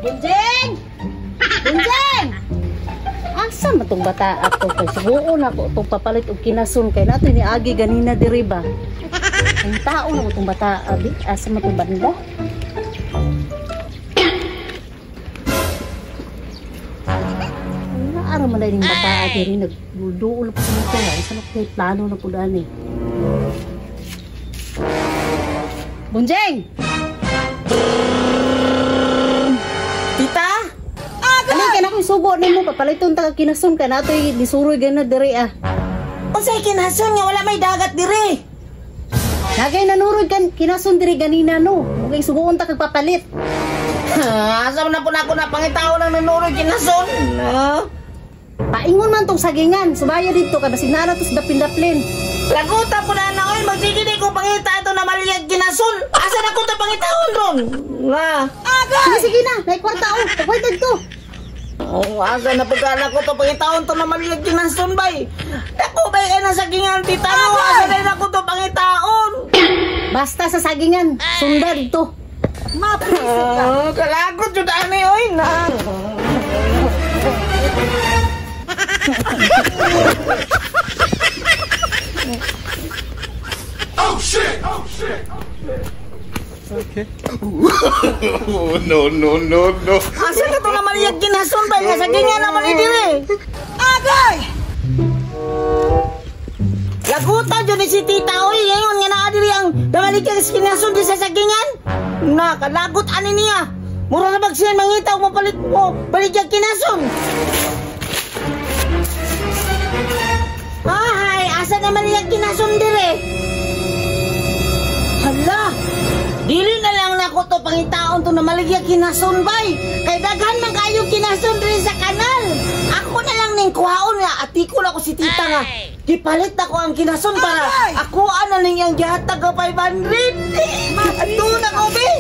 Bunjeng! Bunjeng! Asa man tong bata ato kay subuon ako tong papalit og kinason kay nato ni agi ganina diri ba. Ang tao na tong bata abi asa man tong banda? Ara man ding bata diri nagduol pa sa mga asa na kay plano na pud ani. Bunjeng! Tita? Ano ka na kung subo ni mo papaliton ta kinason ka nato disuroy gana diri ah. Unsay kinason nga wala may dagat diri? Nagay nanurod kan kinason diri ganina no. Mugay subuon ta kag papalit. Asa man po na ako napangitaw nang nanurod kinason? Paingon man tong sagingan, subaya dito kada sinara tos dapin-daplin. Laguta po na oy magsige di ko pangita ito na maliyag kinason. Asa na ko ta pangitawon ron? Na. Sige na, nay kwarta oh. Pagwaited ko. Oh, asa na pagkala ko to pangitawon to na maliyag kinason bay. Dako bay na sagingan tita no. Asa na ko to pangitaon. Basta sa sagingan, sunda dito. Mapriso ka. Kalagot jud ani oy na. Oh shit! Oh shit! Okay. No. Asa ka to na maliyag kinason bay nga sagingan naman ni diri. Agay! Laguta jud ni si tita oy ngayon nga naa diri ang dalaligan kinason di sa sagingan. Na kalagot ani niya. Mura na bag siya mangitaw mo palit mo baligyan kinason. Ay, asa naman niya kinason dire? Hala, dili na lang nako to pangitaon to na maligya kinason bay. Kay daghan man kayo kinason dire sa kanal. Ako na lang ning kuhaon nga atiko na ko si tita nga. Gipalit ako ang kinason para ako ana ning yang gihatag ka 500. Ato na ko be.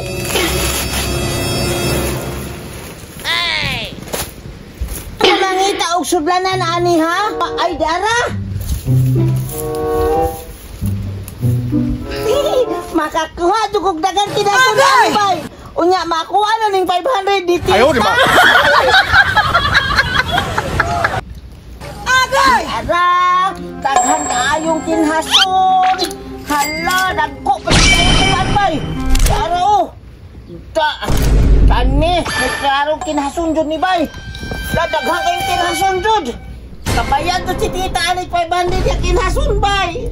Mangita og sudlanan ani ha? Ay dara. Makakuha dugog dagan kinason ani bay. Unya makuha na ning 500 dito. Ayaw di ba? Agay! Ara, daghan kaayong kinhason. Hala, dagko pa kayo bay. Aro. Kani, may klarong kinhason jud ni bay. Daghan kayong kinhason jud. Kabayan to si tita ani 500 ya kinhason bay.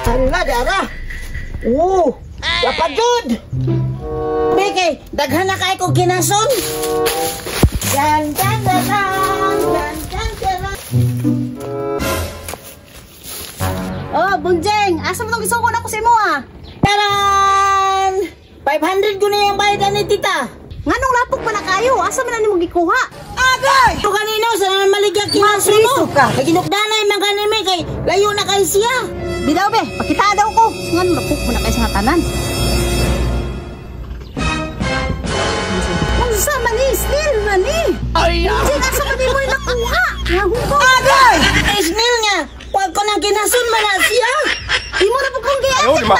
Hala, dara. Dapat jud. Beke, daghan na kay ko kinason. Dan. Oh, Bunjeng, asa mo tong gisukon ako sa imo ah? Taran! 500 ko na yung bayad ni tita. Nganong lapok pa na kayo? Asa man na nimo gikuha? Agay! Ito kanino, sa naman maligyan kinason mo. Naginukdanay man kanimi kay layo na kay siya. Bidaw be, pakita daw ko. Ngan lapok mo na kayo sa nga tanan. Unsa man ni, snail man ni. Bunjeng, asa man nimo nakuha? Nahuko. Agay! Ismail nga, huwag ko nang kinason man na siya. Di mo na po kong Ayaw di ba?